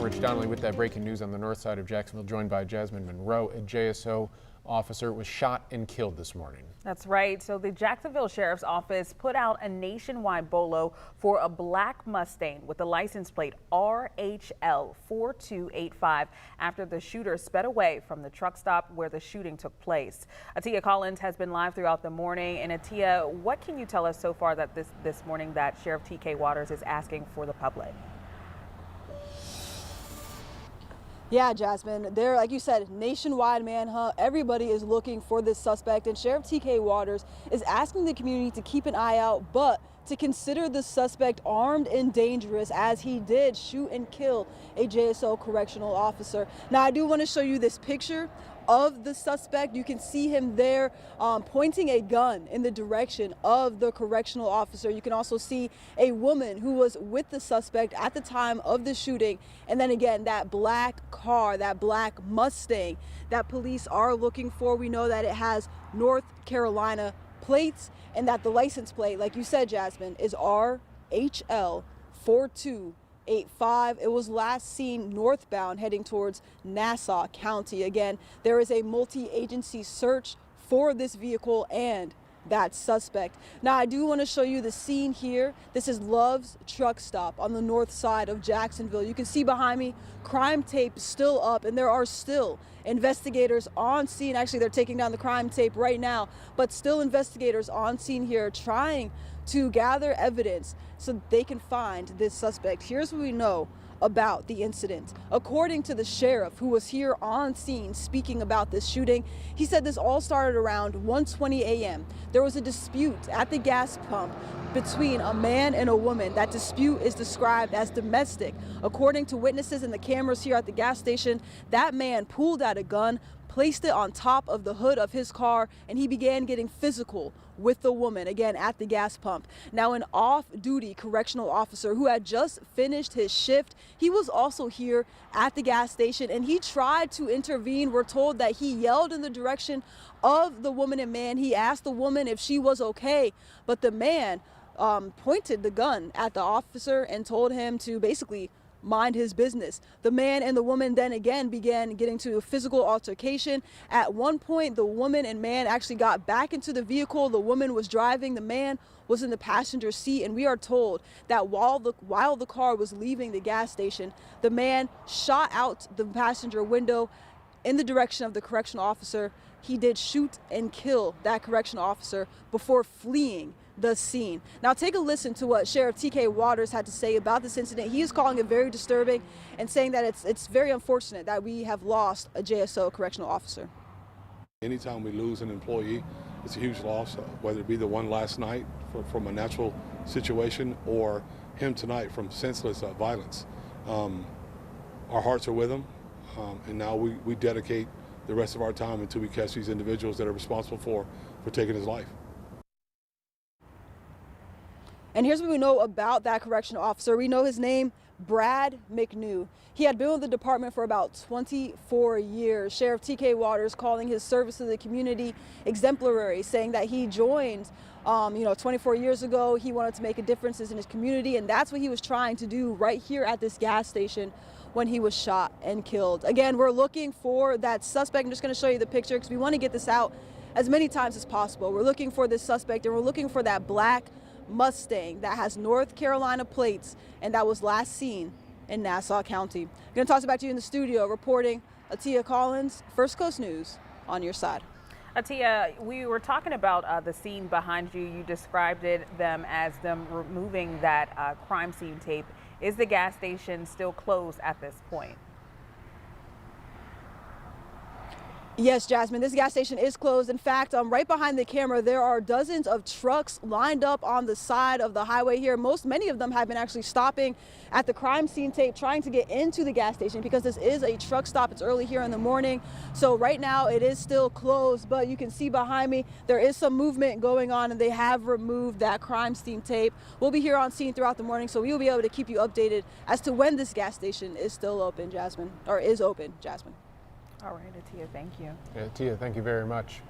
Rich Donnelly with that breaking news on the north side of Jacksonville, joined by Jasmine Monroe. A JSO officer was shot and killed this morning. That's right. So the Jacksonville Sheriff's Office put out a nationwide bolo for a black Mustang with the license plate RHL 4285 after the shooter sped away from the truck stop where the shooting took place. Atia Collins has been live throughout the morning. And Atia, what can you tell us so far that this morning that Sheriff TK Waters is asking for the public? Yeah, Jasmine, there, like you said, nationwide manhunt. Everybody is looking for this suspect, and Sheriff TK Waters is asking the community to keep an eye out, but to consider the suspect armed and dangerous, as he did shoot and kill a JSO correctional officer. Now, I do want to show you this picture of the suspect. You can see him there pointing a gun in the direction of the correctional officer. You can also see a woman who was with the suspect at the time of the shooting. And then again, that black car, that black Mustang that police are looking for. We know that it has North Carolina plates and that the license plate, like you said, Jasmine, is RHL 4285. It was last seen northbound heading towards Nassau County. Again, there is a multi-agency search for this vehicle and that suspect. Now, I do want to show you the scene here. This is Love's truck stop on the north side of Jacksonville. You can see behind me, crime tape still up, and there are still investigators on scene. Actually, they're taking down the crime tape right now, but still investigators on scene here trying to gather evidence so they can find this suspect. Here's what we know about the incident. According to the sheriff who was here on scene speaking about this shooting, he said this all started around 1:20 a.m. There was a dispute at the gas pump between a man and a woman. That dispute is described as domestic. According to witnesses and the cameras here at the gas station, that man pulled out a gun, placed it on top of the hood of his car, and he began getting physical with the woman, again, at the gas pump. Now, an off-duty correctional officer who had just finished his shift, he was also here at the gas station, and he tried to intervene. We're told that he yelled in the direction of the woman and man. He asked the woman if she was okay, but the man pointed the gun at the officer and told him to basically mind his business. The man and the woman then again began getting to a physical altercation. At one point, the woman and man actually got back into the vehicle. The woman was driving, the man was in the passenger seat, and we are told that while the car was leaving the gas station, the man shot out the passenger window in the direction of the correctional officer. He did shoot and kill that correctional officer before fleeing the scene. Now, take a listen to what Sheriff TK Waters had to say about this incident. He is calling it very disturbing and saying that it's very unfortunate that we have lost a JSO correctional officer. Anytime we lose an employee, it's a huge loss, whether it be the one last night from a natural situation or him tonight from senseless violence. Our hearts are with him, and now we dedicate the rest of our time until we catch these individuals that are responsible for taking his life. And here's what we know about that correctional officer. We know his name, Brad McNew. He had been with the department for about 24 years. Sheriff TK Waters calling his service to the community exemplary, saying that he joined 24 years ago. He wanted to make a difference in his community, and that's what he was trying to do right here at this gas station when he was shot and killed. Again, we're looking for that suspect. I'm just going to show you the picture because we want to get this out as many times as possible. We're looking for this suspect, and we're looking for that black Mustang that has North Carolina plates and that was last seen in Nassau County. I'm going to toss it back to you in the studio, reporting Atia Collins, First Coast News, on your side. Atia, we were talking about the scene behind you. You described them as them removing that crime scene tape. Is the gas station still closed at this point? Yes, Jasmine, this gas station is closed. In fact, right behind the camera, there are dozens of trucks lined up on the side of the highway here. Many of them have been actually stopping at the crime scene tape, trying to get into the gas station because this is a truck stop. It's early here in the morning. So right now it is still closed, but you can see behind me, there is some movement going on and they have removed that crime scene tape. We'll be here on scene throughout the morning, so we will be able to keep you updated as to when this gas station is still open, Jasmine, or is open, Jasmine. All right, Atia, thank you. Atia, thank you very much.